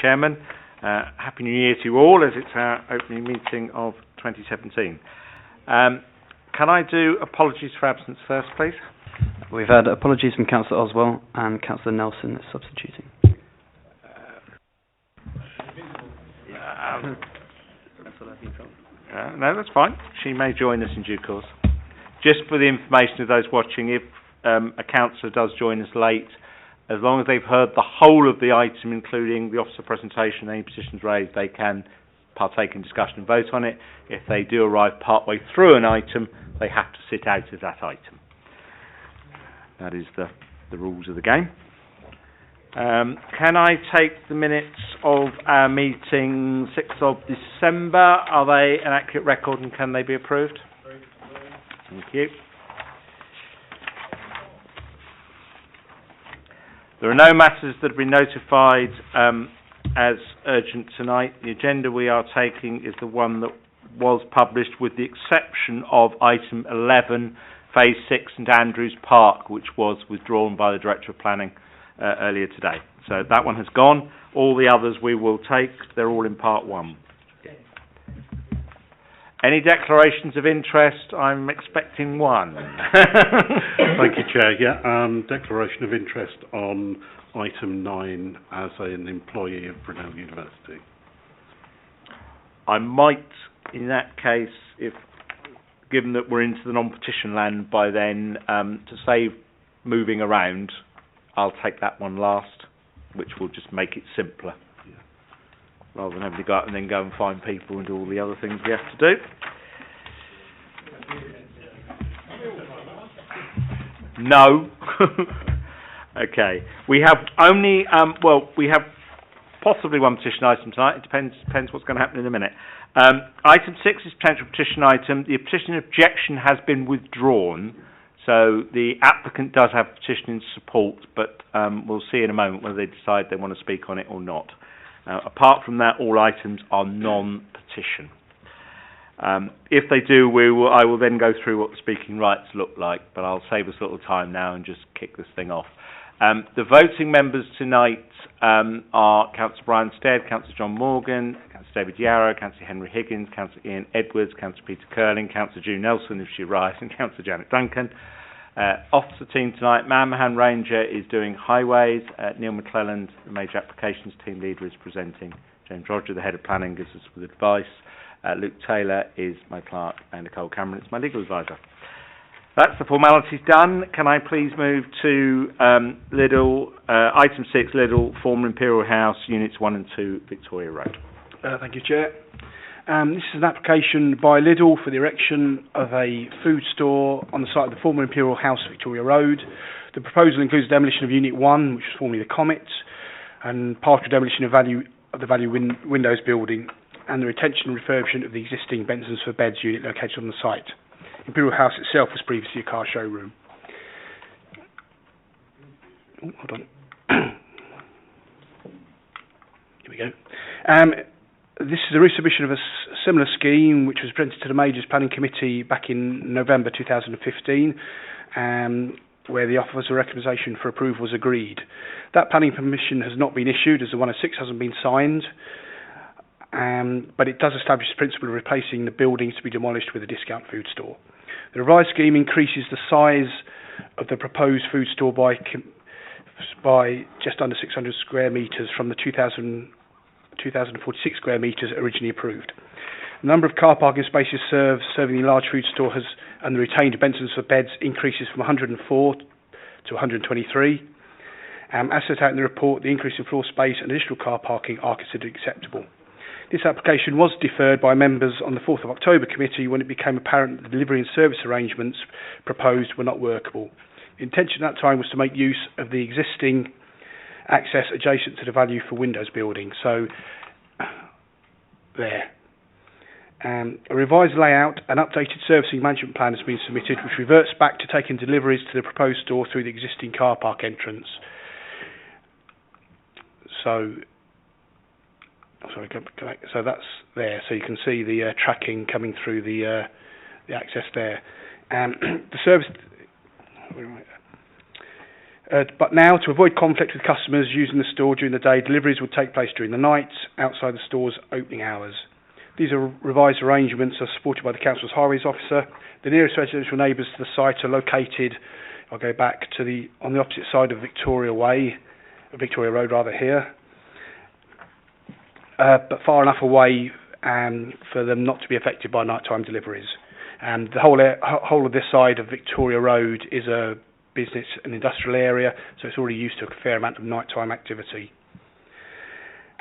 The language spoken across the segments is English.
Chairman. Happy New Year to you all, as it's our opening meeting of 2017. Can I do apologies for absence first, please? We've had apologies from Councillor Oswell and Councillor Nelson is substituting. No, that's fine. She may join us in due course. Just for the information of those watching, if a councillor does join us late, as long as they've heard the whole of the item, including the officer presentation, any petitions raised, they can partake in discussion and vote on it. If they do arrive partway through an item, they have to sit out of that item. That is the rules of the game. Can I take the minutes of our meeting 6th of December? Are they an accurate record and can they be approved? Thank you. There are no matters that have been notified as urgent tonight. The agenda we are taking is the one that was published, with the exception of item 11, Phase 6 and Andrews Park, which was withdrawn by the Director of Planning earlier today. So that one has gone. All the others we will take. They're all in Part 1. Any declarations of interest? I'm expecting one. Thank you, Chair. Yeah, declaration of interest on item 9 as an employee of Brunel University. I might, in that case, if given that we're into the non-petition land by then, to save moving around, I'll take that one last, which will just make it simpler. Rather than having to go out and then go and find people and do all the other things we have to do. No. Okay. We have only, we have possibly one petition item tonight. It depends what's going to happen in a minute. Item 6 is potential petition item. The petition objection has been withdrawn. So the applicant does have petition in support, but we'll see in a moment whether they decide they want to speak on it or not. Apart from that, all items are non-petition. If they do, I will then go through what the speaking rights look like, but I'll save us a little time now and just kick this thing off. The voting members tonight are Councillor Brian Stead, Councillor John Morgan, Councillor David Yarrow, Councillor Henry Higgins, Councillor Ian Edwards, Councillor Peter Curling, Councillor June Nelson, if she arrives, and Councillor Janet Duncan. Officer team tonight, Manmahan Ranger is doing highways, Neil McClelland, the major applications team leader, is presenting, James Roger, the head of planning, gives us with advice, Luke Taylor is my clerk, and Nicole Cameron is my legal advisor. That's the formalities done. Can I please move to item 6, Lidl, former Imperial House, Units 1 and 2, Victoria Road. Thank you, Chair. This is an application by Lidl for the erection of a food store on the site of the former Imperial House, Victoria Road. The proposal includes demolition of Unit 1, which was formerly the Comet, and partial demolition of the Value Windows building, and the retention and refurbishment of the existing Benson's for Beds unit located on the site. Imperial House itself was previously a car showroom. Oh, hold on. Here we go. This is a resubmission of a similar scheme which was presented to the Majors Planning Committee back in November 2015, where the offer of recommendation for approval was agreed. That planning permission has not been issued as the 106 hasn't been signed, but it does establish the principle of replacing the buildings to be demolished with a discount food store. The revised scheme increases the size of the proposed food store by just under 600 square metres from the 2,046 square metres originally approved. The number of car parking spaces serving the large food store and the retained Benson's for Beds increases from 104 to 123. As set out in the report, the increase in floor space and additional car parking are considered acceptable. This application was deferred by members on the 4th of October committee when it became apparent that the delivery and service arrangements proposed were not workable. The intention at that time was to make use of the existing access adjacent to the Value for Windows building. So, there. A revised layout and updated servicing management plan has been submitted, which reverts back to taking deliveries to the proposed store through the existing car park entrance. So that's there. So you can see the tracking coming through the access there. The service. But now, to avoid conflict with customers using the store during the day, deliveries will take place during the night, outside the store's opening hours. These are revised arrangements are supported by the Council's Highways Officer. The nearest residential neighbours to the site are located, I'll go back to on the opposite side of Victoria Road rather here, but far enough away for them not to be affected by nighttime deliveries. And the whole of this side of Victoria Road is a business and industrial area, so it's already used to a fair amount of nighttime activity.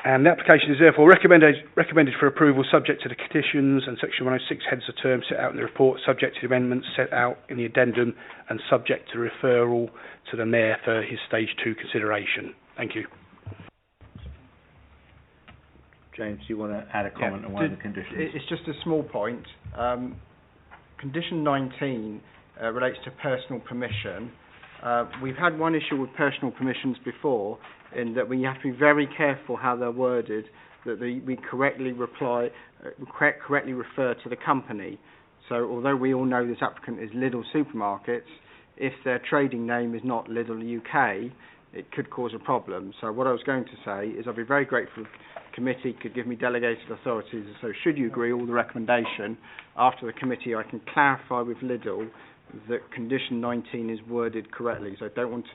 And the application is therefore recommended for approval subject to the conditions and Section 106 heads of terms set out in the report, subject to the amendments set out in the addendum and subject to referral to the Mayor for his Stage 2 consideration. Thank you. James, do you want to add a comment on one of the conditions? It's just a small point. Condition 19 relates to personal permission. We've had one issue with personal permissions before, in that we have to be very careful how they're worded, that we correctly refer to the company. So although we all know this applicant is Lidl Supermarkets, if their trading name is not Lidl UK, it could cause a problem. So what I was going to say is I'd be very grateful if the committee could give me delegated authorities. So should you agree all the recommendation, after the committee I can clarify with Lidl that condition 19 is worded correctly. So I don't want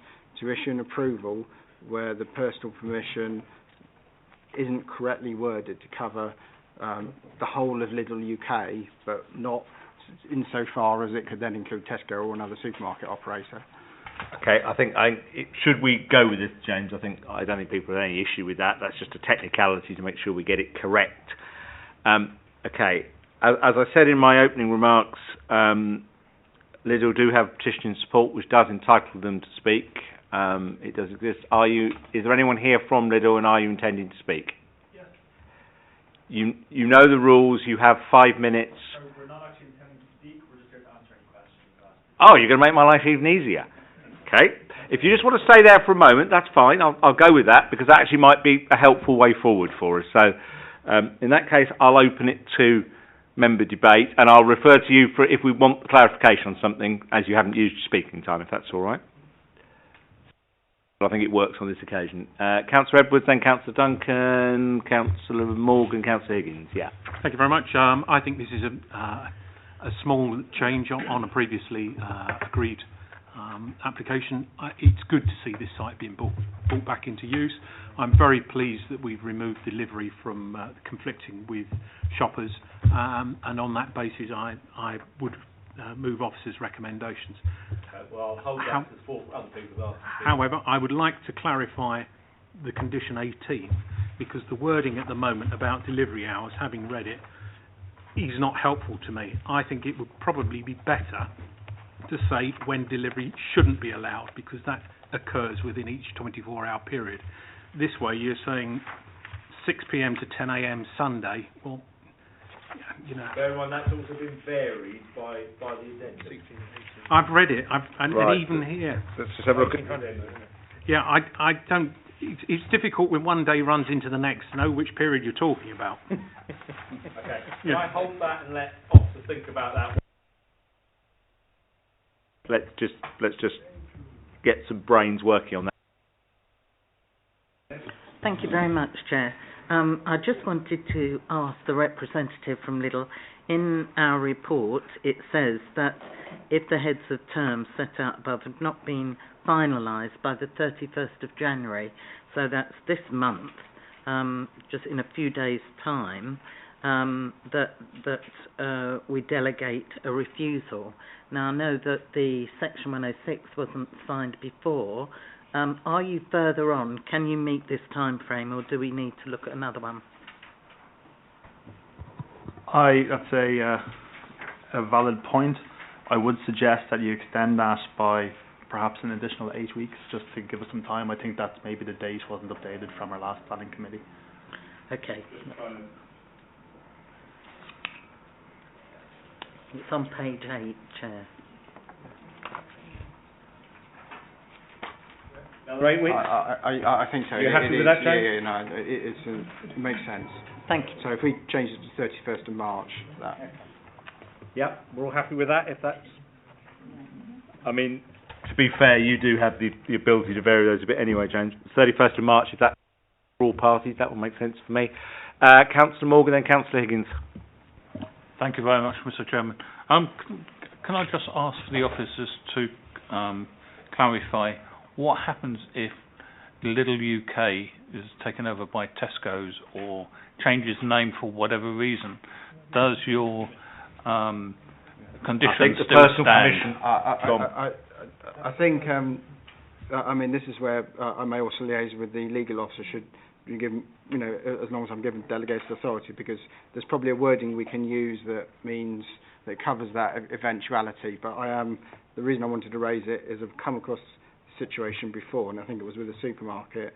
to issue an approval where the personal permission isn't correctly worded to cover the whole of Lidl UK, but not insofar as it could then include Tesco or another supermarket operator. Okay, I think should we go with this, James? I don't think people have any issue with that. That's just a technicality to make sure we get it correct. Okay, as I said in my opening remarks, Lidl do have petitioning support, which does entitle them to speak. It does exist. Is there anyone here from Lidl, and are you intending to speak? Yes. You know the rules. You have 5 minutes. So we're not actually intending to speak. We're just here to answer any questions. Oh, you're going to make my life even easier. Okay. If you just want to stay there for a moment, that's fine. I'll go with that, because that actually might be a helpful way forward for us. So, in that case, I'll open it to member debate, and I'll refer to you for if we want clarification on something, as you haven't used your speaking time, if that's all right. But I think it works on this occasion. Councillor Edwards, then Councillor Duncan, Councillor Morgan, Councillor Higgins. Yeah. Thank you very much. I think this is a small change on a previously agreed application. It's good to see this site being brought back into use. I'm very pleased that we've removed delivery from conflicting with shoppers, and on that basis I would move officers' recommendations. Okay, well, I'll hold that for other people. However, I would like to clarify the condition 18, because the wording at the moment about delivery hours, having read it, is not helpful to me. I think it would probably be better to say when delivery shouldn't be allowed, because that occurs within each 24-hour period. This way, you're saying 6 p.m. to 10 a.m. Sunday. Well, you know. Bear in mind, that's also been varied by the addendum. I've read it. Right. And even here. Let's just have a look at. Yeah, I don't. It's difficult when one day runs into the next to know which period you're talking about. Okay. Can I hold that and let officers think about that? Let's just get some brains working on that. Thank you very much, Chair. I just wanted to ask the representative from Lidl, in our report it says that if the heads of terms set out above have not been finalised by the 31st of January, so that's this month, just in a few days' time, that we delegate a refusal. Now, I know that the Section 106 wasn't signed before. Are you further on? Can you meet this time frame, or do we need to look at another one? That's a valid point. I would suggest that you extend that by perhaps an additional 8 weeks, just to give us some time. I think that maybe the date wasn't updated from our last planning committee. Okay. It's on page 8, Chair. Right, I think so. You're happy with that, James? Yeah, no, it makes sense. Thank you. So if we change it to 31st of March, that. Yeah, we're all happy with that. If that's, I mean, to be fair, you do have the ability to vary those a bit anyway, James. 31st of March, if that's for all parties, that will make sense for me. Councillor Morgan, then Councillor Higgins. Thank you very much, Mr. Chairman. Can I just ask the officers to clarify what happens if Little UK is taken over by Tesco's or changes name for whatever reason? Does your condition still stand? I think, I mean, this is where I may also liaise with the legal officer, should be given, you know, as long as I'm given delegated authority, because there's probably a wording we can use that means, that covers that eventuality. But the reason I wanted to raise it is I've come across the situation before, and I think it was with a supermarket,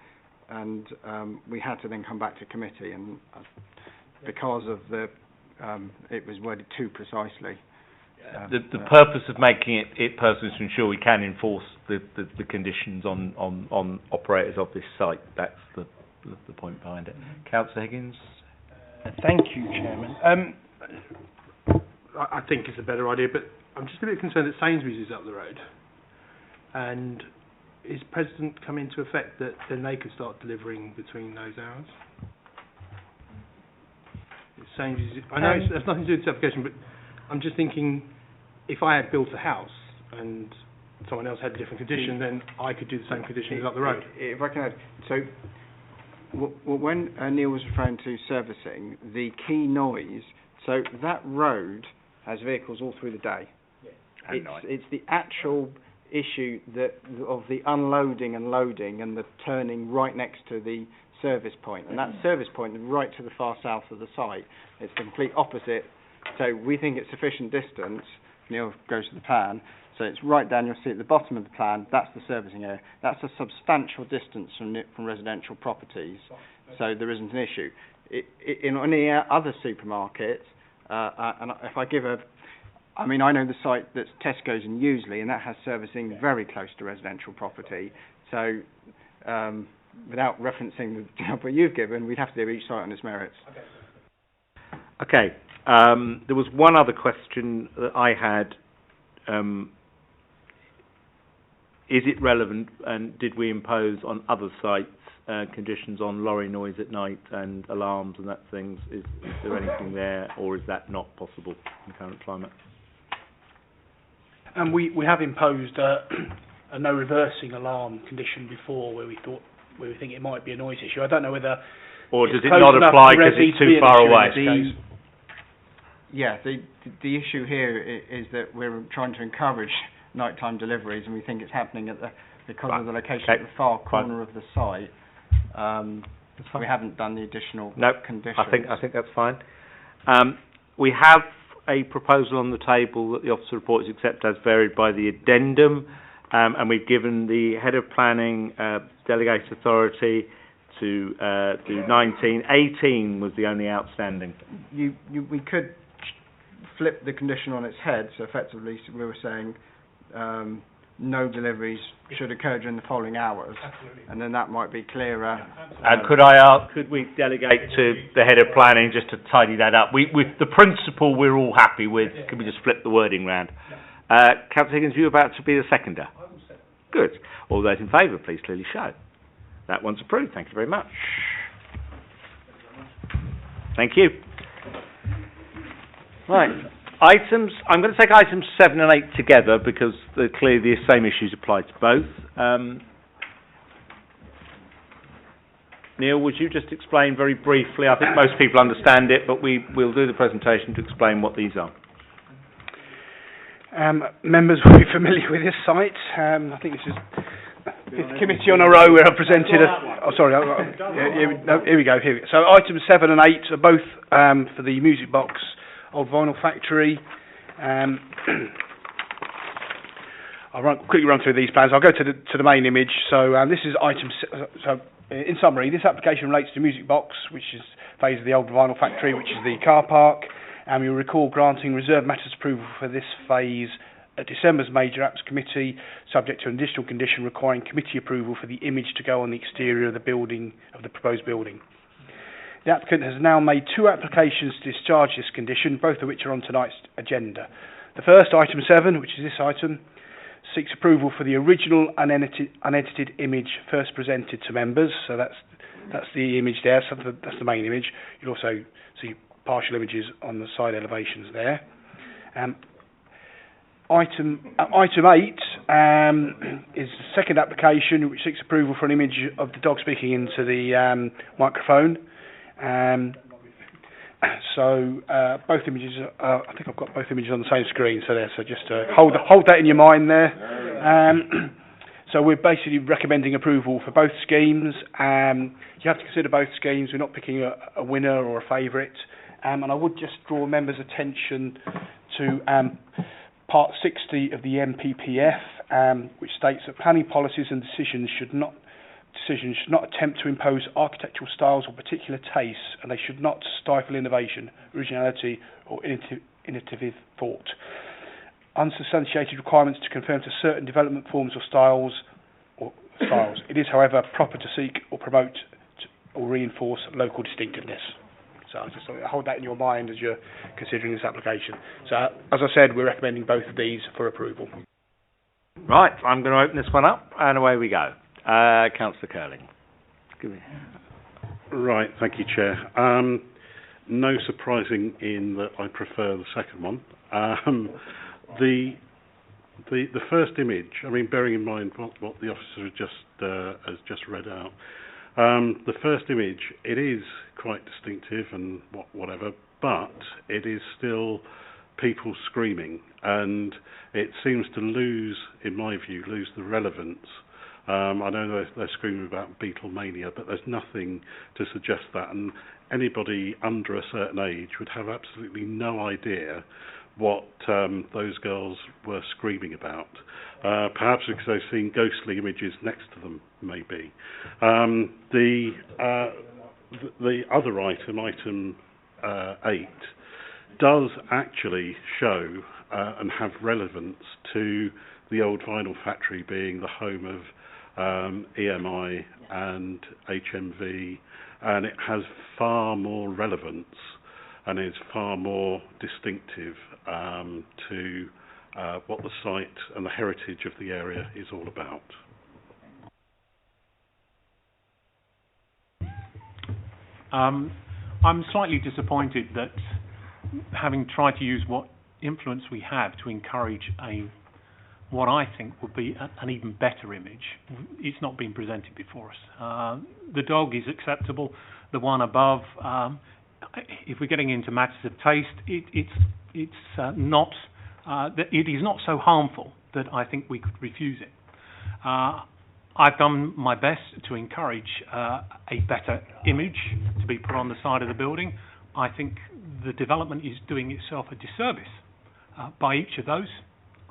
and we had to then come back to committee, and because of it was worded too precisely. The purpose of making it personal is to ensure we can enforce the conditions on operators of this site. That's the point behind it. Councillor Higgins? Thank you, Chairman. I think it's a better idea, but I'm just a bit concerned that Sainsbury's is up the road. And is President come into effect that then they could start delivering between those hours? Sainsbury's, I know it has nothing to do with this application, but I'm just thinking, if I had built a house and someone else had a different condition, then I could do the same conditions up the road. If I can add, so when Neil was referring to servicing, the key noise, so that road has vehicles all through the day. It's the actual issue of the unloading and loading and the turning right next to the service point, and that service point is right to the far south of the site. It's the complete opposite. So we think it's sufficient distance. Neil goes to the plan, so it's right down. You'll see at the bottom of the plan. That's the servicing area. That's a substantial distance from residential properties, so there isn't an issue. In any other supermarkets, and if I give I mean, I know the site that's Tesco's in Useley, and that has servicing very close to residential property. So, without referencing the example you've given, we'd have to do each site on its merits. Okay. There was one other question that I had. Is it relevant, and did we impose on other sites conditions on lorry noise at night and alarms and that things? Is there anything there, or is that not possible in the current climate? And we have imposed a no reversing alarm condition before, where we think it might be a noise issue. I don't know whether. Or does it not apply because it's too far away? Yeah, the issue here is that we're trying to encourage nighttime deliveries, and we think it's happening because of the location at the far corner of the site. We haven't done the additional conditions. I think that's fine. We have a proposal on the table that the officer report is accepted as varied by the addendum, and we've given the head of planning delegated authority to do 19. 18 was the only outstanding. We could flip the condition on its head, so effectively we were saying no deliveries should occur during the following hours. Absolutely. And then that might be clearer. Could we delegate to the head of planning just to tidy that up? With the principle we're all happy with. Could we just flip the wording round? Councillor Higgins, you about to be the seconder? I will second. Good. All those in favour, please clearly show. That one's approved. Thank you very much. Thank you. Right. Items, I'm going to take items 7 and 8 together because clearly the same issues apply to both. Neil, would you just explain very briefly? I think most people understand it, but we'll do the presentation to explain what these are. Members will be familiar with this site. I think this is the committee on a row where I presented here we go. So items 7 and 8 are both for the music box Old Vinyl Factory. I'll quickly run through these plans. I'll go to the main image. So this is item. So in summary, this application relates to music box, which is phase of the Old Vinyl Factory, which is the car park. And you'll recall granting reserved matters approval for this phase at December's Major Apps Committee, subject to an additional condition requiring committee approval for the image to go on the exterior of the building, of the proposed building. The applicant has now made 2 applications to discharge this condition, both of which are on tonight's agenda. The first, item 7, which is this item, seeks approval for the original unedited image first presented to members. So that's the image there. So that's the main image. You'll also see partial images on the side elevations there. Item 8 is the second application, which seeks approval for an image of the dog speaking into the microphone. So both images, I think I've got both images on the same screen, so just hold that in your mind there. So we're basically recommending approval for both schemes. You have to consider both schemes. We're not picking a winner or a favourite. And I would just draw members' attention to Part 60 of the MPPF, which states that planning policies and decisions should not attempt to impose architectural styles or particular tastes, and they should not stifle innovation, originality or innovative thought. Unsubstantiated requirements to conform to certain development forms or styles. It is, however, proper to seek or promote or reinforce local distinctiveness. So just hold that in your mind as you're considering this application. So, as I said, we're recommending both of these for approval. Right, I'm going to open this one up, and away we go. Councillor Curling. Right, thank you, Chair. No surprising in that I prefer the second one. The first image, I mean, bearing in mind what the officer has just read out, the first image, it is quite distinctive and whatever, but it is still people screaming, and it seems to lose, in my view, the relevance. I know they're screaming about Beatlemania, but there's nothing to suggest that, and anybody under a certain age would have absolutely no idea what those girls were screaming about. Perhaps because they've seen ghostly images next to them, maybe. The other item 8, does actually show and have relevance to the old vinyl factory being the home of EMI and HMV, and it has far more relevance and is far more distinctive to what the site and the heritage of the area is all about. I'm slightly disappointed that, having tried to use what influence we have to encourage what I think would be an even better image, it's not been presented before us. The dog is acceptable. The one above, if we're getting into matters of taste, it is not so harmful that I think we could refuse it. I've done my best to encourage a better image to be put on the side of the building. I think the development is doing itself a disservice by each of those.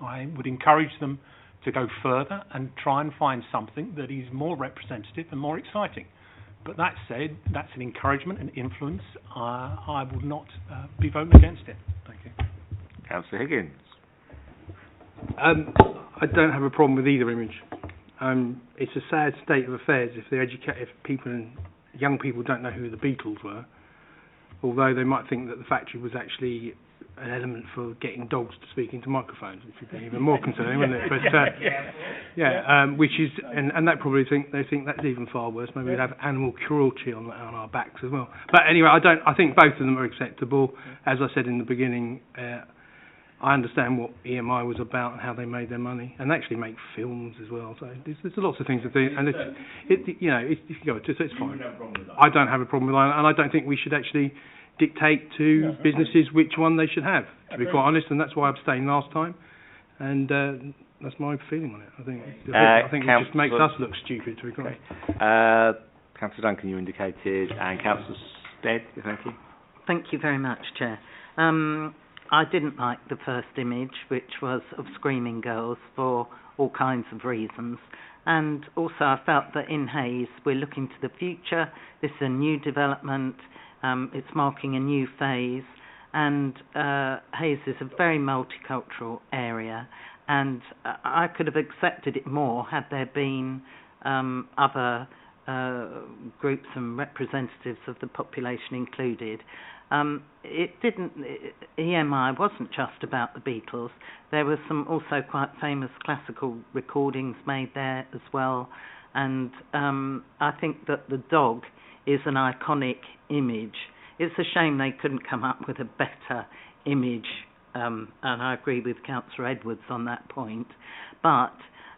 I would encourage them to go further and try and find something that is more representative and more exciting. But that said, that's an encouragement and influence. I would not be voting against it. Thank you. Councillor Higgins. I don't have a problem with either image. It's a sad state of affairs if young people don't know who the Beatles were, although they might think that the factory was actually an element for getting dogs to speak into microphones, which would be even more concerning, wouldn't it? But which is, and that probably they think that's even far worse. Maybe we'd have animal cruelty on our backs as well. But anyway, I think both of them are acceptable. As I said in the beginning, I understand what EMI was about and how they made their money, and they actually make films as well. So there's lots of things to do, and it's fine. I don't have a problem with that, and I don't think we should actually dictate to businesses which one they should have, to be quite honest, and that's why I abstained last time, and that's my feeling on it. I think it just makes us look stupid, to be quite honest. Councillor Duncan, you indicated, and Councillor Stead, thank you. Thank you very much, Chair. I didn't like the first image, which was of screaming girls, for all kinds of reasons. And also I felt that in Hayes we're looking to the future. This is a new development. It's marking a new phase. And Hayes is a very multicultural area. And I could have accepted it more had there been other groups and representatives of the population included. EMI wasn't just about the Beatles. There were some also quite famous classical recordings made there as well. And I think that the dog is an iconic image. It's a shame they couldn't come up with a better image, and I agree with Councillor Edwards on that point. But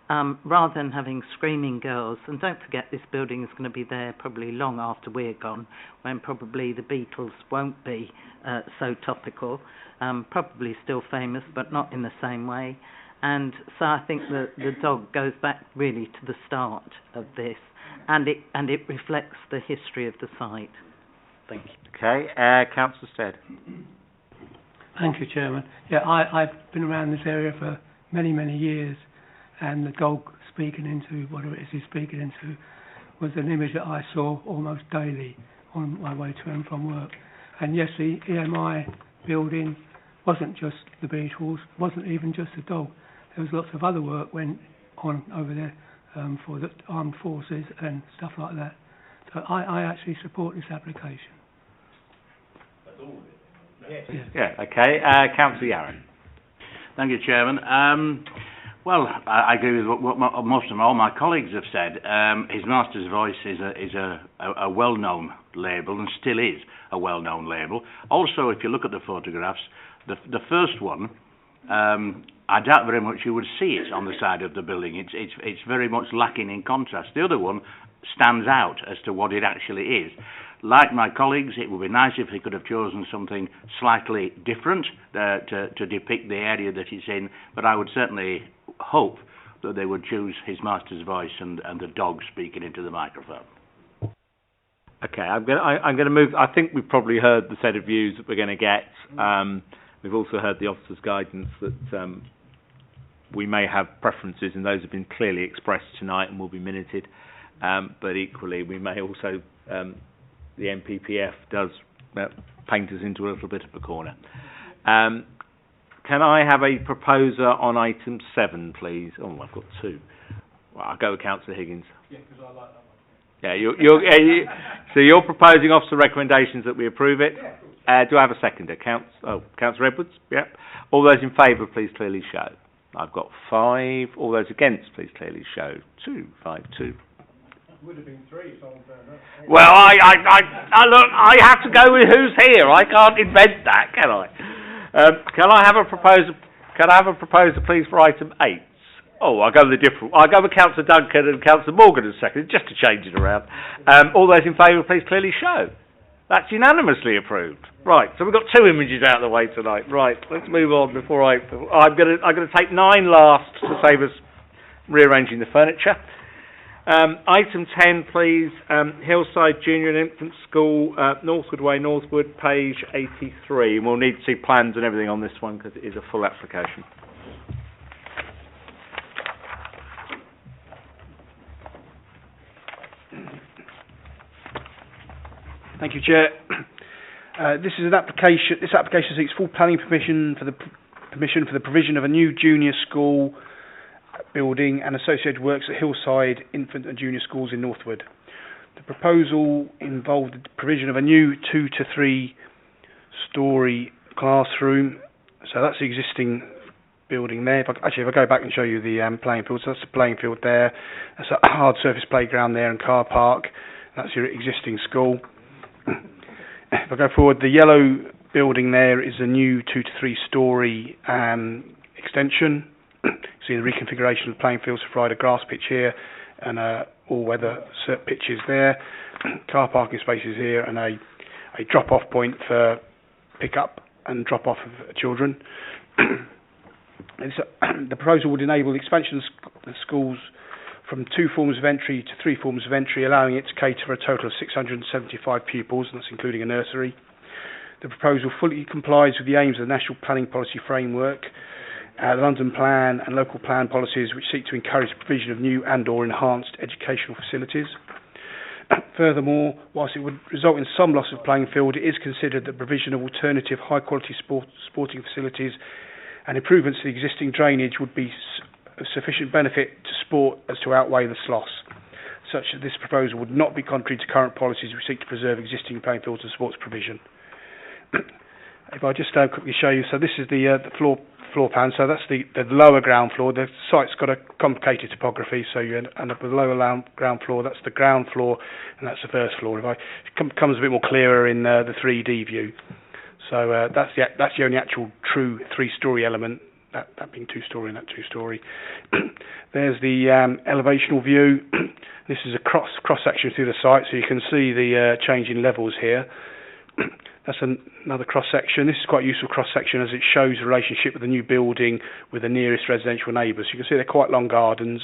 rather than having screaming girls, and don't forget this building is going to be there probably long after we're gone, when probably the Beatles won't be so topical, probably still famous but not in the same way. And so I think that the dog goes back really to the start of this, and it reflects the history of the site. Thank you. Okay, Councillor Stead. Thank you, Chairman. Yeah, I've been around this area for many, many years, and the dog speaking into whatever it is he's speaking into was an image that I saw almost daily on my way to and from work. And yes, the EMI building wasn't just the Beatles, wasn't even just the dog. There was lots of other work went on over there for the armed forces and stuff like that. So I actually support this application. That's all of it? Yes. Yeah, okay. Councillor Yarron. Thank you, Chairman. Well, I agree with what most of all my colleagues have said. His Master's Voice is a well-known label, and still is a well-known label. Also, if you look at the photographs, the first one, I doubt very much you would see it on the side of the building. It's very much lacking in contrast. The other one stands out as to what it actually is. Like my colleagues, it would be nice if they could have chosen something slightly different to depict the area that it's in, but I would certainly hope that they would choose His Master's Voice and the dog speaking into the microphone. Okay, I'm going to move. I think we've probably heard the set of views that we're going to get. We've also heard the officer's guidance that we may have preferences, and those have been clearly expressed tonight and will be minuted. But equally, we may also, the NPPF does paint us into a little bit of a corner. Can I have a proposer on item 7, please? Oh, I've got 2. Well, I'll go with Councillor Higgins. Yeah, because I like that one. Yeah, so you're proposing officer recommendations that we approve it. Do I have a seconder? Councillor Edwards. Yep. All those in favour, please clearly show. I've got 5. All those against, please clearly show. 2, 5, 2. Would have been 3 if someone turned up. Well, I look. I have to go with who's here. I can't invent that, can I? Can I have a proposer? Can I have a proposer, please, for item 8? Oh, I'll go with I'll go with Councillor Duncan and Councillor Morgan as second, just to change it around. All those in favour, please clearly show. That's unanimously approved. Right, so we've got 2 images out of the way tonight. Right, let's move on before I'm going to take 9 last to save us rearranging the furniture. Item 10, please. Hillside Junior and Infant School, Northwood Way, Northwood, page 83. And we'll need to see plans and everything on this one because it is a full application. Thank you, Chair. This is an application. This application seeks full planning permission for the provision of a new junior school building and associated works at Hillside Infant and Junior Schools in Northwood. The proposal involved the provision of a new 2 to 3 story classroom. So that's the existing building there. If I go back and show you the playing field, so that's the playing field there. That's a hard surface playground there and car park. That's your existing school. If I go forward, the yellow building there is a new 2 to 3 story extension. See the reconfiguration of the playing fields to provide a grass pitch here and all-weather pitches there. Car parking spaces here and a drop-off point for pick-up and drop-off of children. The proposal would enable the expansion of schools from 2 forms of entry to 3 forms of entry, allowing it to cater for a total of 675 pupils, and that's including a nursery. The proposal fully complies with the aims of the National Planning Policy Framework, the London Plan and local plan policies which seek to encourage the provision of new and or enhanced educational facilities. Furthermore, whilst it would result in some loss of playing field, it is considered that provision of alternative high-quality sporting facilities and improvements to the existing drainage would be of sufficient benefit to sport as to outweigh this loss. such that this proposal would not be contrary to current policies which seek to preserve existing playing fields and sports provision. If I just quickly show you, so this is the floor plan, so that's the lower ground floor. The site's got a complicated topography, so you end up with the lower ground floor, that's the ground floor, and that's the first floor. It comes a bit more clearer in the 3D view. So that's the only actual true three-storey element, that being two-storey and that two-storey. There's the elevational view. This is a cross-section through the site, so you can see the change in levels here. That's another cross-section. This is quite a useful cross-section as it shows the relationship with the new building with the nearest residential neighbours. You can see they're quite long gardens.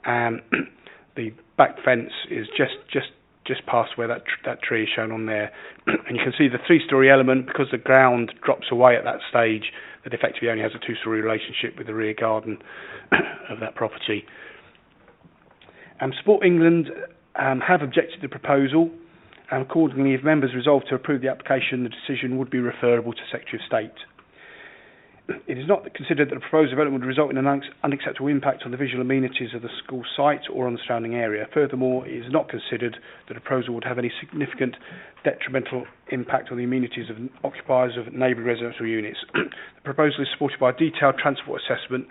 The back fence is just past where that tree is shown on there. And you can see the three-storey element, because the ground drops away at that stage, that effectively only has a two-storey relationship with the rear garden of that property. Sport England have objected to the proposal, and accordingly, if members resolve to approve the application, the decision would be referable to Secretary of State. It is not considered that the proposed development would result in an unacceptable impact on the visual amenities of the school site or on the surrounding area. Furthermore, it is not considered that the proposal would have any significant detrimental impact on the amenities of occupiers of neighbouring residential units. The proposal is supported by a detailed transport assessment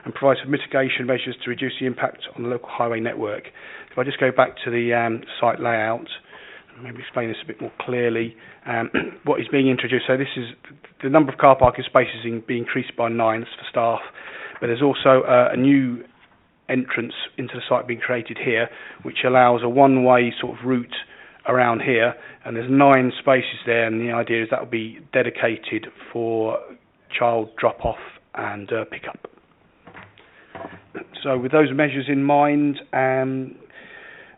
and provides for mitigation measures to reduce the impact on the local highway network. If I just go back to the site layout, maybe explain this a bit more clearly. What is being introduced, so this is the number of car parking spaces being increased by 9, that's for staff, but there's also a new entrance into the site being created here, which allows a one-way sort of route around here, and there's 9 spaces there, and the idea is that will be dedicated for child drop-off and pick-up. So with those measures in mind,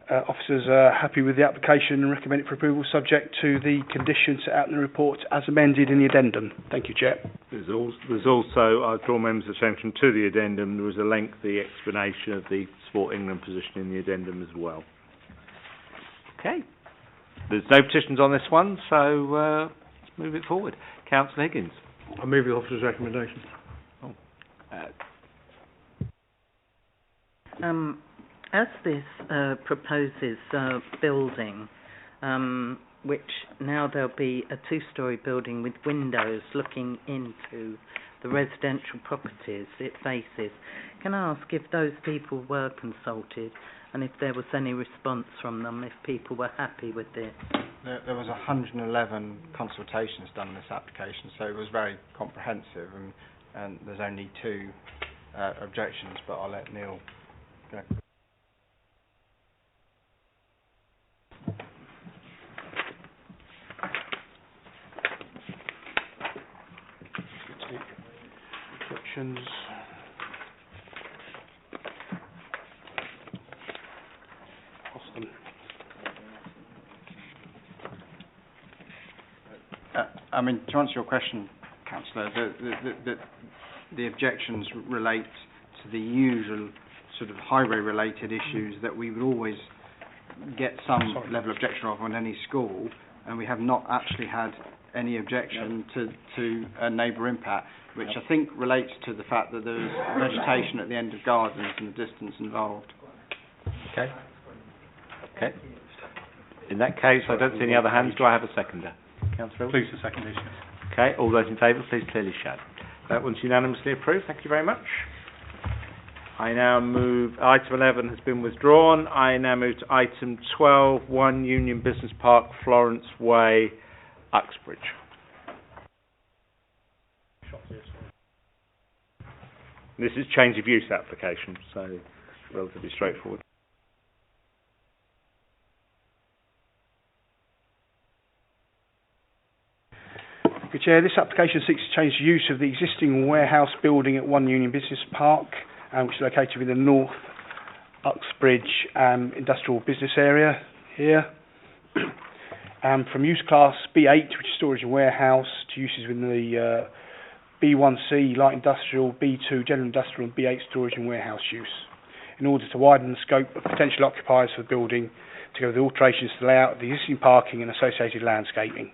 officers are happy with the application and recommend it for approval, subject to the conditions set out in the report as amended in the addendum. Thank you, Chair. There's also, I draw members' attention to the addendum. There was a lengthy explanation of the Sport England position in the addendum as well. Okay. There's no petitions on this one, so let's move it forward. Councillor Higgins. I move the officer's recommendation. As this proposes building, which now there'll be a two-storey building with windows looking into the residential properties it faces, can I ask if those people were consulted and if there was any response from them, if people were happy with this? There was 111 consultations done on this application, so it was very comprehensive, and there's only 2 objections, but I'll let Neil go. I mean, to answer your question, Councillor, the objections relate to the usual sort of highway-related issues that we would always get some level of objection of on any school, and we have not actually had any objection to a neighbour impact, which I think relates to the fact that there is vegetation at the end of gardens and the distance involved. Okay. Okay. In that case, I don't see any other hands. Do I have a seconder? Councillor? Please, the secondation. Okay. All those in favour, please clearly show. That one's unanimously approved. Thank you very much. I now move, item 11 has been withdrawn. I now move to item 12, 1 Union Business Park, Florence Way, Uxbridge. This is change of use application, so relatively straightforward. Good Chair, this application seeks to change the use of the existing warehouse building at 1 Union Business Park, which is located within the North Uxbridge industrial business area here. From use class B8, which is storage and warehouse, to uses within the B1C, light industrial, B2, general industrial, and B8, storage and warehouse use, in order to widen the scope of potential occupiers for the building, together with alterations to the layout of the existing parking and associated landscaping.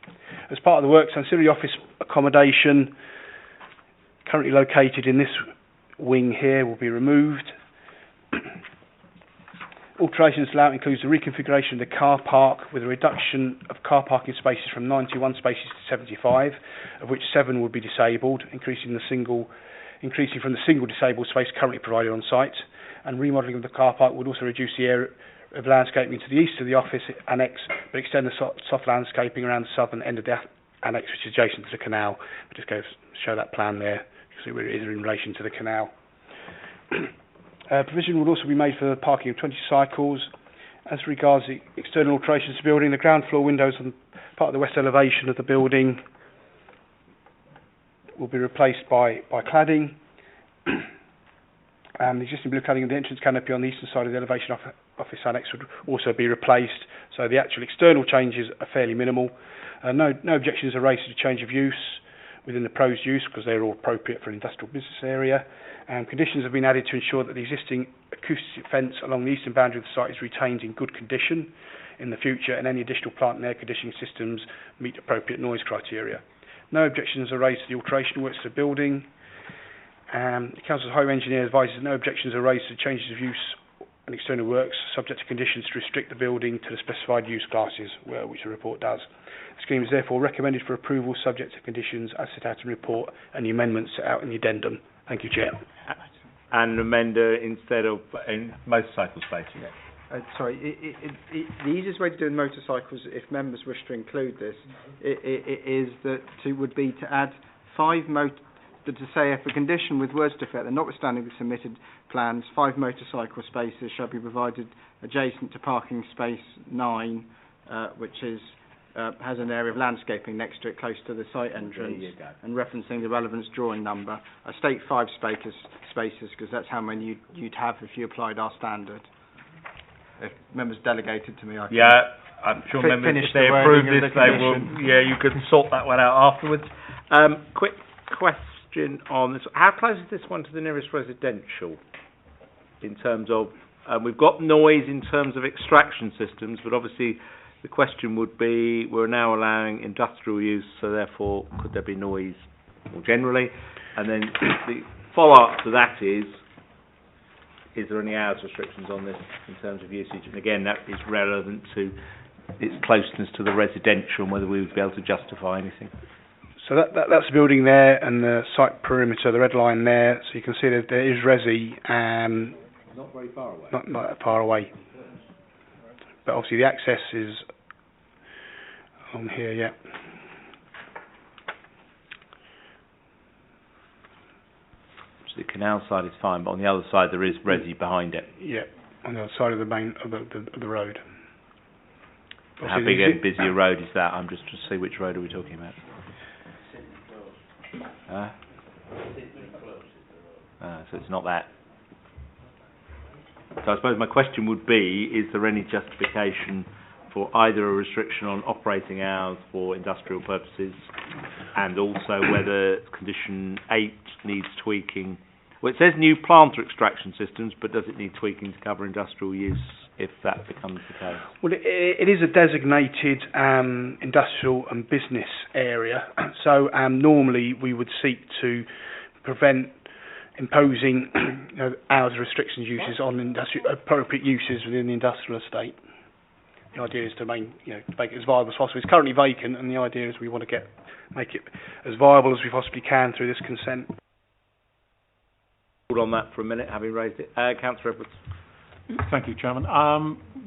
As part of the works, ancillary office accommodation, currently located in this wing here, will be removed. alterations allowed includes the reconfiguration of the car park with a reduction of car parking spaces from 91 spaces to 75, of which 7 would be disabled, increasing from the single disabled space currently provided on site. And remodelling of the car park would also reduce the area of landscaping to the east of the office annex, but extend the soft landscaping around the southern end of the annex, which is adjacent to the canal. I'll just go show that plan there, because it is in relation to the canal. Provision would also be made for the parking of 20 cycles. As regards the external alterations to the building, the ground floor windows on part of the west elevation of the building will be replaced by cladding. The existing blue cladding of the entrance canopy on the eastern side of the elevation office annex would also be replaced. So the actual external changes are fairly minimal. No objections are raised to the change of use within the proposed use, because they're all appropriate for an industrial business area. Conditions have been added to ensure that the existing acoustic fence along the eastern boundary of the site is retained in good condition in the future, and any additional plant and air conditioning systems meet appropriate noise criteria. No objections are raised to the alteration works to the building. The Council's Highway Engineer advises no objections are raised to changes of use and external works, subject to conditions to restrict the building to the specified use classes, which the report does. The scheme is therefore recommended for approval, subject to conditions as set out in the report and the amendments set out in the addendum. Thank you, Chair. And amender instead of in motorcycle space. Sorry, the easiest way to do motorcycles, if members wish to include this, is that would be to add 5 to say if a condition with words to effect that notwithstanding the submitted plans, 5 motorcycle spaces shall be provided adjacent to parking space 9, which is has an area of landscaping next to it close to the site entrance, and referencing the relevance drawing number. I state 5 spaces because that's how many you'd have if you applied our standard. If members delegated to me, I can I'm sure members, if they approve this, they will. Yeah, you could sort that one out afterwards. Quick question on this: how close is this one to the nearest residential? In terms of, we've got noise in terms of extraction systems, but obviously the question would be: we're now allowing industrial use, so therefore, could there be noise more generally? And then the follow-up to that is there any hours restrictions on this in terms of usage? And again, that is relevant to its closeness to the residential and whether we would be able to justify anything. So that's the building there and the site perimeter, the red line there. So you can see that there is resi. Not very far away. Not that far away. But obviously the access is on here, yeah. The canal side is fine, but on the other side there is resi behind it. Yeah, on the other side of the main of the road. How big and busy a road is that? I'm just to see which road are we talking about. So it's not that. So I suppose my question would be: is there any justification for either a restriction on operating hours for industrial purposes, and also whether condition 8 needs tweaking? Well, it says new plant extraction systems, but does it need tweaking to cover industrial use if that becomes the case? Well, it is a designated industrial and business area, so normally we would seek to prevent imposing hours restrictions uses on appropriate uses within the industrial estate. The idea is to make it as viable as possible. It's currently vacant, and the idea is we want to make it as viable as we possibly can through this consent. Hold on that for a minute, having raised it. Councillor Edwards. Thank you, Chairman.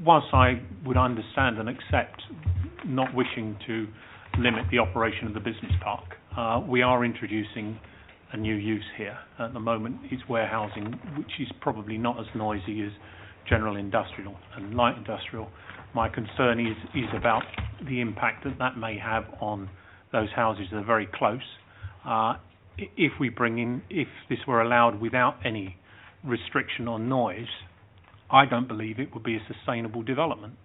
Whilst I would understand and accept not wishing to limit the operation of the business park, we are introducing a new use here. At the moment, it's warehousing, which is probably not as noisy as general industrial and light industrial. My concern is about the impact that may have on those houses that are very close. If this were allowed without any restriction on noise, I don't believe it would be a sustainable development,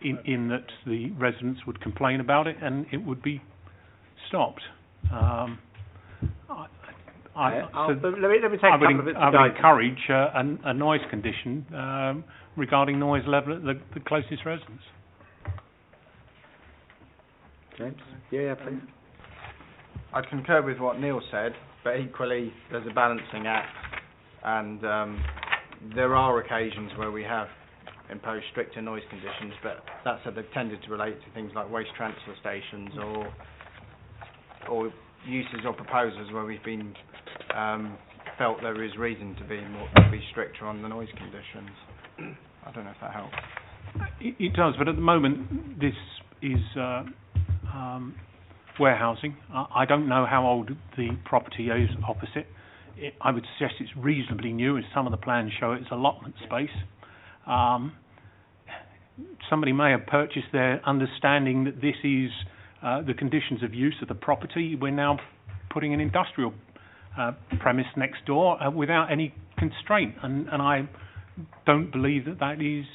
in that the residents would complain about it and it would be stopped. I would encourage a noise condition regarding noise level at the closest residence. James? Yeah, please. I concur with what Neil said, but equally there's a balancing act, and there are occasions where we have imposed stricter noise conditions, but that's they've tended to relate to things like waste transfer stations or uses or proposals where we've been felt there is reason to be stricter on the noise conditions. I don't know if that helps. It does, but at the moment this is warehousing. I don't know how old the property is opposite. I would suggest it's reasonably new, as some of the plans show it's allotment space. Somebody may have purchased there understanding that this is the conditions of use of the property. We're now putting an industrial premise next door without any constraint, and I don't believe that is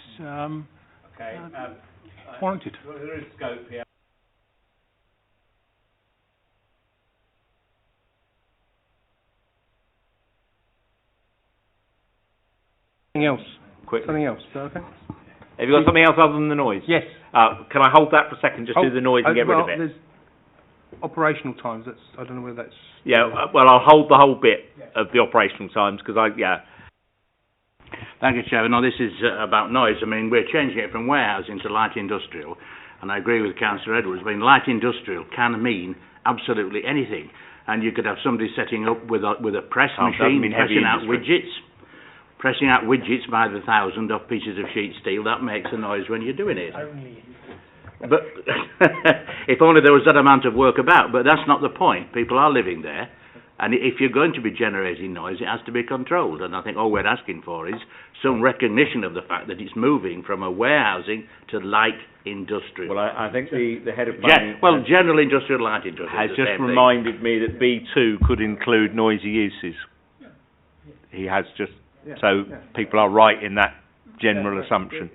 warranted. There is scope here. Something else. Quickly. Something else. Is that okay? Have you got something else other than the noise? Yes. Can I hold that for a second? Just do the noise and get rid of it. There's operational times. I don't know whether that's. Yeah. Well, I'll hold the whole bit of the operational times because Thank you, Chairman. No, this is about noise. I mean, we're changing it from warehousing to light industrial, and I agree with Councillor Edwards. I mean, light industrial can mean absolutely anything, and you could have somebody setting up with a press machine, pressing out widgets by the thousand off pieces of sheet steel. That makes a noise when you're doing it. But if only there was that amount of work about. But that's not the point. People are living there. And if you're going to be generating noise, it has to be controlled. And I think all we're asking for is some recognition of the fact that it's moving from a warehousing to light industrial. Well, I think the head of planning... general industrial, light industrial. Has just reminded me that B2 could include noisy uses. He has just... people are right in that general assumption.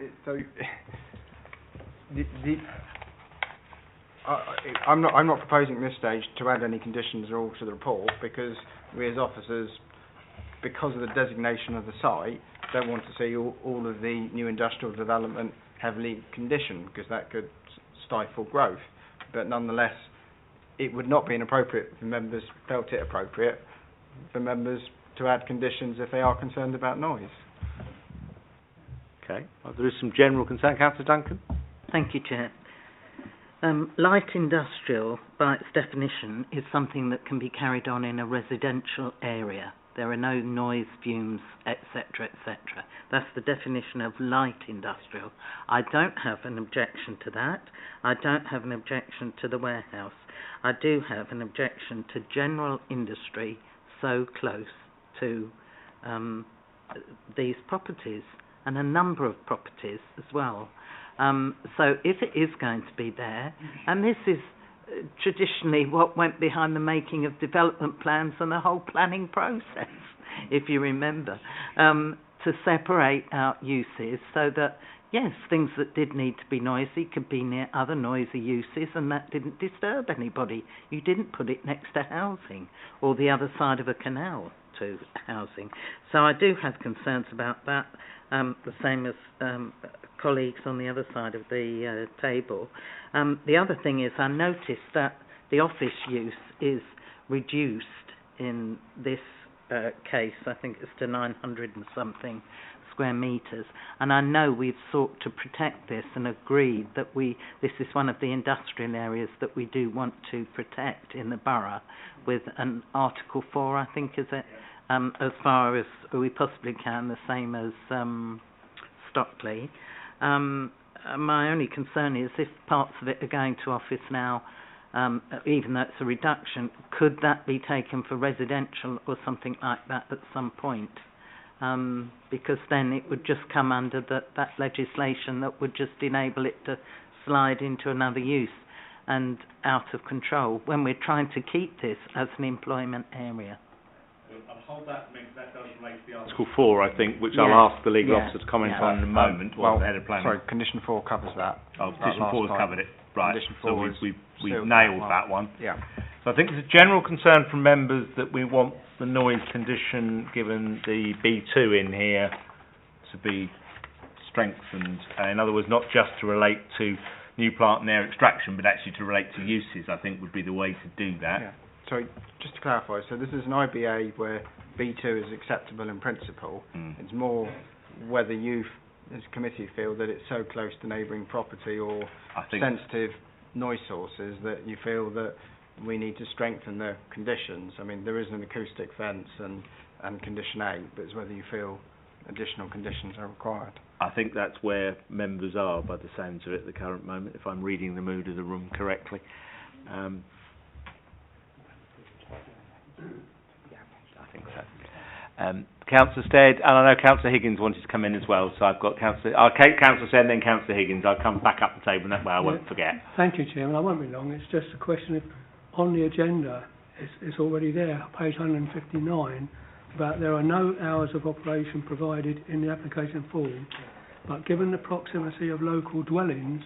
I'm not proposing at this stage to add any conditions at all to the report, because we as officers, because of the designation of the site, don't want to see all of the new industrial development heavily conditioned, because that could stifle growth. But nonetheless, it would not be inappropriate if members felt it appropriate for members to add conditions if they are concerned about noise. Okay. Well, there is some general concern. Councillor Duncan? Thank you, Chair. Light industrial, by its definition, is something that can be carried on in a residential area. There are no noise, fumes, etc., etc. That's the definition of light industrial. I don't have an objection to that. I don't have an objection to the warehouse. I do have an objection to general industry so close to these properties, and a number of properties as well. So if it is going to be there, and this is traditionally what went behind the making of development plans and the whole planning process, if you remember, to separate out uses so that, yes, things that did need to be noisy could be near other noisy uses, and that didn't disturb anybody. You didn't put it next to housing or the other side of a canal to housing. So I do have concerns about that, the same as colleagues on the other side of the table. The other thing is, I noticed that the office use is reduced in this case. I think it's to 900 and something square metres, and I know we've sought to protect this and agreed that this is one of the industrial areas that we do want to protect in the borough, with an Article 4, I think, is it, as far as we possibly can, the same as Stockley. My only concern is if parts of it are going to office now, even though it's a reduction, could that be taken for residential or something like that at some point? Because then it would just come under that legislation that would just enable it to slide into another use and out of control when we're trying to keep this as an employment area. I'll hold that, because that does relate to the Article 4, I think, which I'll ask the legal officer to comment on in a moment, or the head of planning. Sorry, Condition 4 covers that. Oh, Condition 4 has covered it. Right, Condition 4 so we've nailed that one. Yeah. So I think there's a general concern from members that we want the noise condition, given the B2 in here, to be strengthened. In other words, not just to relate to new plant and air extraction, but actually to relate to uses, I think would be the way to do that. sorry, just to clarify, so this is an IBA where B2 is acceptable in principle. It's more whether you, as a committee, feel that it's so close to neighbouring property or sensitive noise sources that you feel that we need to strengthen the conditions. I mean, there is an acoustic fence and condition 8, but it's whether you feel additional conditions are required. I think that's where members are, by the sounds of it, at the current moment, if I'm reading the mood of the room correctly. I think so. Councillor Stead, and I know Councillor Higgins wanted to come in as well, so I've got Councillor Stead and then Councillor Higgins. I'll come back up the table, and that way I won't forget. Thank you, Chairman. I won't be long. It's just a question of, on the agenda, it's already there, page 159, but there are no hours of operation provided in the application form, but given the proximity of local dwellings,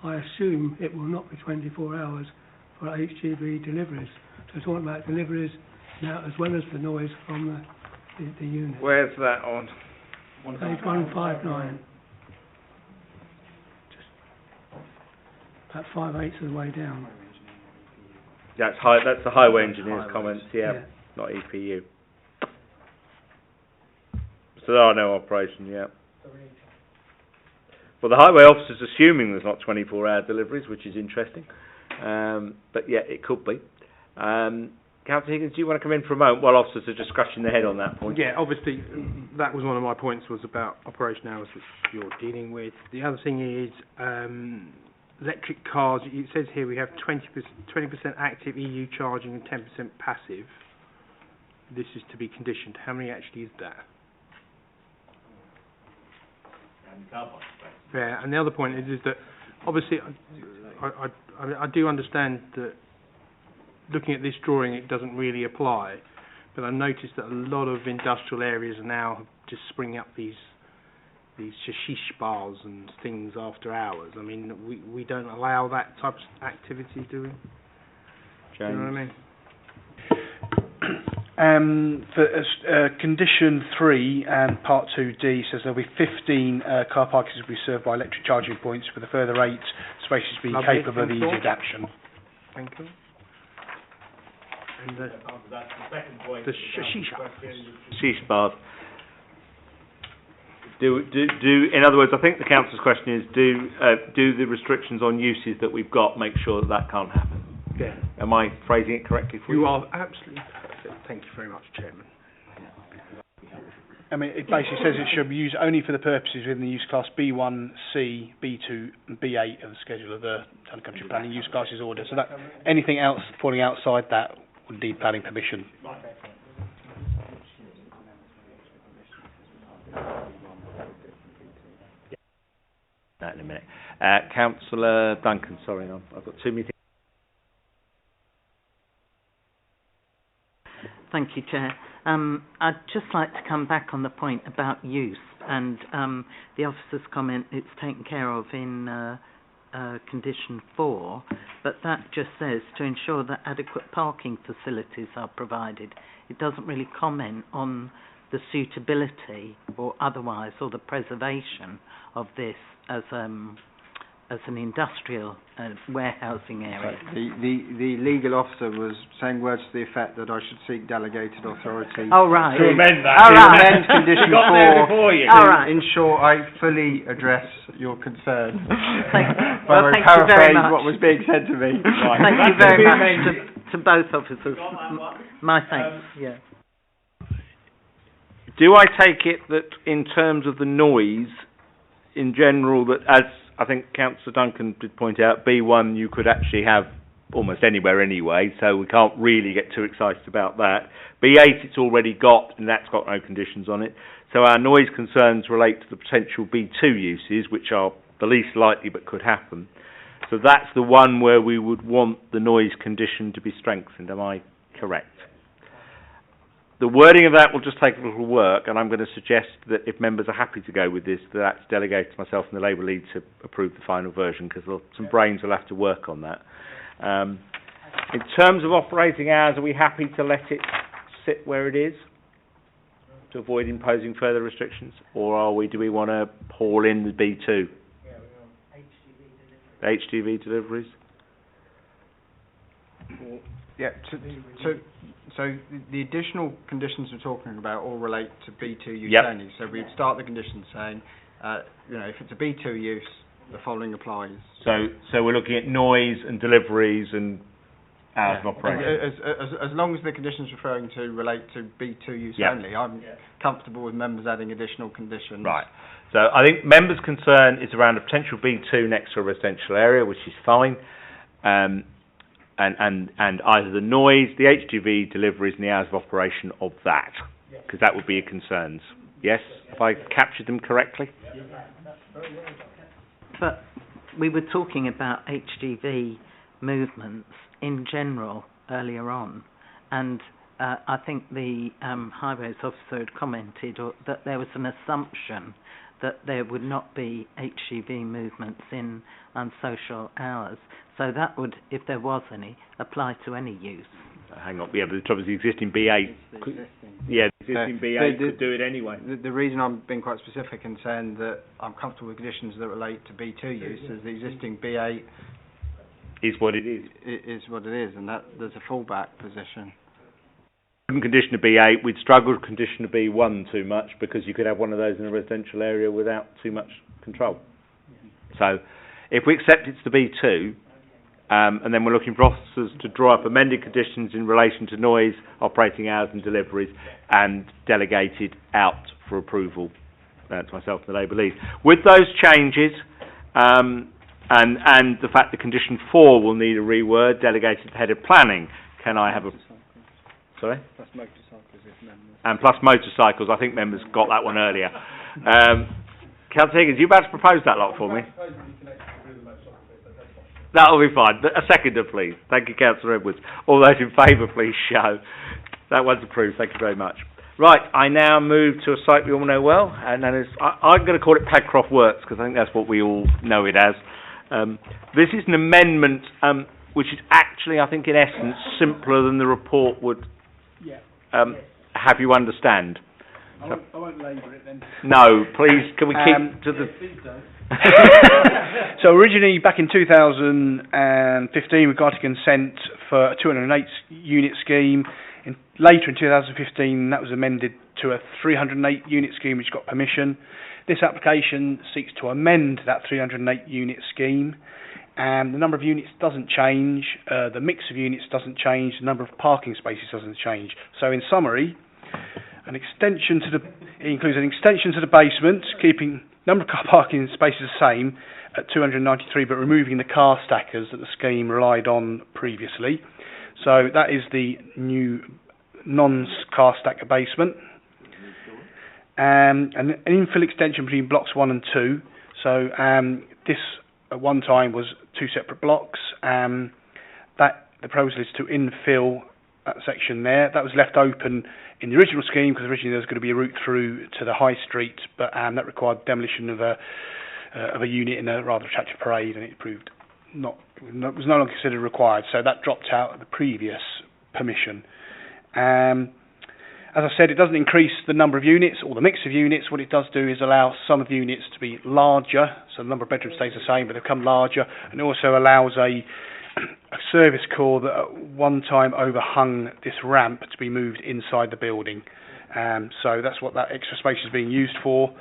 I assume it will not be 24 hours for HGV deliveries. So it's talking about deliveries now as well as the noise from the unit. Where's that on? Page 159. Just about 5/8 of the way down. That's the highway engineer's comments, not EPU. So there are no operations, Well, the highway officer's assuming there's not 24-hour deliveries, which is interesting. But yeah, it could be. Councillor Higgins, do you want to come in for a moment while officers are just scratching their head on that point? Yeah, obviously, that was one of my points, was about operation hours, which you're dealing with. The other thing is electric cars. It says here we have 20% active EU charging and 10% passive. This is to be conditioned. How many actually is that? Yeah, and the other point is that obviously I do understand that looking at this drawing it doesn't really apply, but I noticed that a lot of industrial areas are now just springing up these hashish bars and things after hours. I mean, we don't allow that type of activity, do we? James? Do you know what I mean? For condition 3 and part 2D says there'll be 15 car parkings will be served by electric charging points, with a further 8 spaces being capable of easy adaptation. Thank you. And That's the second point. the shisha. Sheesh bars. In other words, I think the councillor's question is, do the restrictions on uses that we've got make sure that can't happen? Yeah. Am I phrasing it correctly for you? You are absolutely perfect. Thank you very much, Chairman. I mean, it basically says it should be used only for the purposes within the use class B1, C, B2 and B8 of the schedule of the Town and Country Planning Use Classes Order. So that anything else falling outside that would need planning permission. That in a minute. Councillor Duncan, sorry, I've got too many things. Thank you, Chair. I'd just like to come back on the point about use and the officer's comment it's taken care of in condition 4, but that just says to ensure that adequate parking facilities are provided. It doesn't really comment on the suitability or otherwise, or the preservation of this as an industrial warehousing area. The legal officer was saying words to the effect that I should seek delegated authority Oh, right. To amend that. All right. amend condition 4 All right. ensure I fully address your concern. Thank By you very paraphrase much. what was being said to me. Thank you very much to both officers. My thanks. Yeah. Do I take it that in terms of the noise, in general, that as I think Councillor Duncan did point out, B1 you could actually have almost anywhere anyway, so we can't really get too excited about that. B8 it's already got, and that's got no conditions on it. So our noise concerns relate to the potential B2 uses, which are the least likely but could happen. So that's the one where we would want the noise condition to be strengthened. Am I correct? The wording of that will just take a little work, and I'm going to suggest that if members are happy to go with this, that's delegated to myself and the Labour lead to approve the final version, because some brains will have to work on that. In terms of operating hours, are we happy to let it sit where it is to avoid imposing further restrictions, or do we want to haul in the B2? HGV deliveries. Yeah, so the additional conditions we're talking about all relate to B2 use Yep. only. So we'd start the condition saying, if it's a B2 use, the following applies. So we're looking at noise and deliveries and hours of operation. As long as the conditions referring to relate to B2 use Yep. only, I'm comfortable with members adding additional conditions. Right. So I think members' concern is around a potential B2 next to a residential area, which is fine. And either the noise, the HGV deliveries and the hours of operation of that, because that would be your concerns. Yes? Have I captured them correctly? But we were talking about HGV movements in general earlier on, and I think the highways officer had commented that there was an assumption that there would not be HGV movements in unsocial hours. So that would, if there was any, apply to any use. Hang on, yeah, but the trouble is the existing B8. The existing B8 could do it anyway. The reason I'm being quite specific in saying that I'm comfortable with conditions that relate to B2 use is the existing B8 is what it is. Is what it is, and that there's a fallback position. Couldn't condition a B8, we'd struggle to condition a B1 too much because you could have one of those in a residential area without too much control. So if we accept it's the B2, and then we're looking for officers to draw up amended conditions in relation to noise, operating hours and deliveries, and delegated out for approval to myself and the Labour lead. With those changes, and the fact that condition 4 will need a reword, delegated to the head of planning, can I have a... Sorry? Plus motorcycles, if members. And plus motorcycles, I think members got that one earlier. Councillor Higgins, you about to propose that lot for me? That'll be fine. A seconder, please. Thank you, Councillor Edwards. All those in favour, please show. That one's approved. Thank you very much. Right, I now move to a site we all know well, and that is, I'm going to call it Padcroft Works, because I think that's what we all know it as. This is an amendment which is actually, I think, in essence, simpler than the report would have you understand. I won't labour it then. No, please, can we keep to the... So originally, back in 2015, we got a consent for a 208 unit scheme. Later in 2015, that was amended to a 308 unit scheme, which got permission. This application seeks to amend that 308 unit scheme. The number of units doesn't change, the mix of units doesn't change, the number of parking spaces doesn't change. So in summary, it includes an extension to the basement, keeping number of car parking spaces the same at 293, but removing the car stackers that the scheme relied on previously. So that is the new non-car stacker basement. And an infill extension between blocks 1 and 2. So this at one time was 2 separate blocks. That the proposal is to infill that section there. That was left open in the original scheme because originally there was going to be a route through to the high street, but that required demolition of a unit in a rather attractive parade, and it proved was no longer considered required. So that dropped out of the previous permission. As I said, it doesn't increase the number of units or the mix of units. What it does do is allow some of the units to be larger, so the number of bedrooms stays the same, but they become larger, and it also allows a service core that at one time overhung this ramp to be moved inside the building. So that's what that extra space is being used for.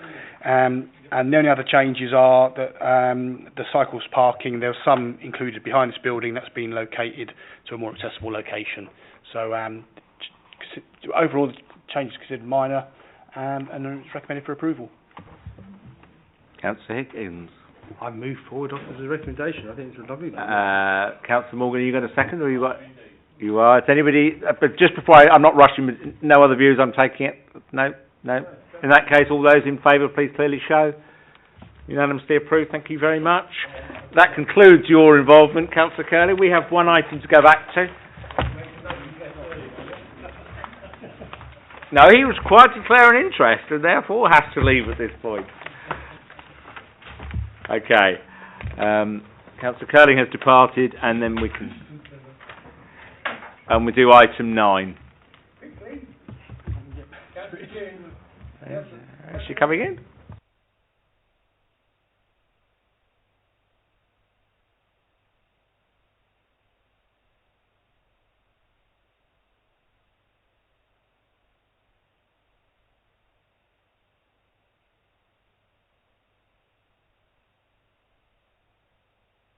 And the only other changes are that the cycles parking, there was some included behind this building that's been located to a more accessible location. So overall, the change is considered minor, and it's recommended for approval. Councillor Higgins. I move forward off as a recommendation. I think it's a lovely. Councillor Morgan, you got a second, or you got? You are. Is anybody? But just before I'm not rushing. With no other views. I'm taking it. No. In that case, all those in favour, please clearly show. Unanimously approved. Thank you very much. That concludes your involvement, Councillor Curley. We have one item to go back to. No, he was quite declaring an interest, and therefore has to leave at this point. Okay. Councillor Curling has departed, and then we can... And we do item 9. Is she coming in?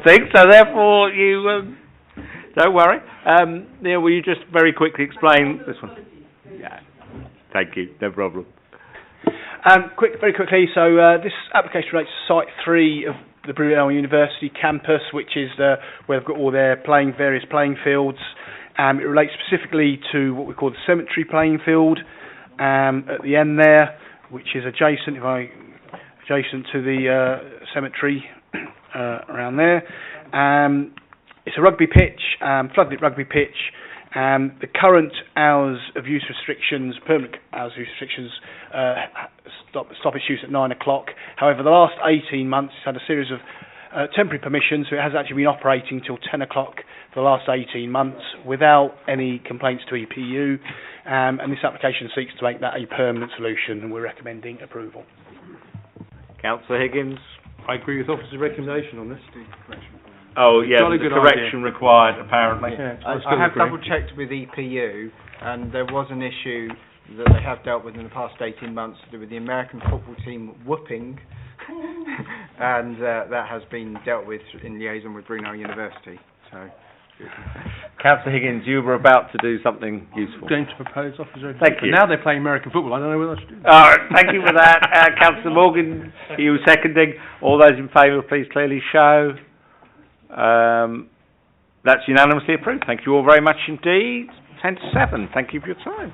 thing, so therefore you don't worry. Neil, will you just very quickly explain this one? Yeah. Thank you. No problem. Very quickly, so this application relates to Site 3 of the Brunel University campus, which is where they've got all their various playing fields. It relates specifically to what we call the cemetery playing field at the end there, which is adjacent to the cemetery around there. It's a rugby pitch, floodlit rugby pitch. The current hours of use restrictions, permanent hours of use restrictions, stop its use at 9 o'clock. However, the last 18 months it's had a series of temporary permissions, so it has actually been operating till 10 o'clock for the last 18 months without any complaints to EPU, and this application seeks to make that a permanent solution, and we're recommending approval. Councillor Higgins? I agree with officer's recommendation on this. Oh, yeah, Jolly there's a good correction required, apparently. Yeah, I have double-checked with EPU, and there was an issue that they have dealt with in the past 18 months to do with the American football team whooping, and that has been dealt with in liaison with Brunel University. So, Councillor Higgins, you were about to do something useful. Going to propose officer. Thank you. Now they're playing American football. I don't know what else to do. Thank you for that. Councillor Morgan, you seconding. All those in favour, please clearly show. That's unanimously approved. Thank you all very much indeed. 10 to 7. Thank you for your time.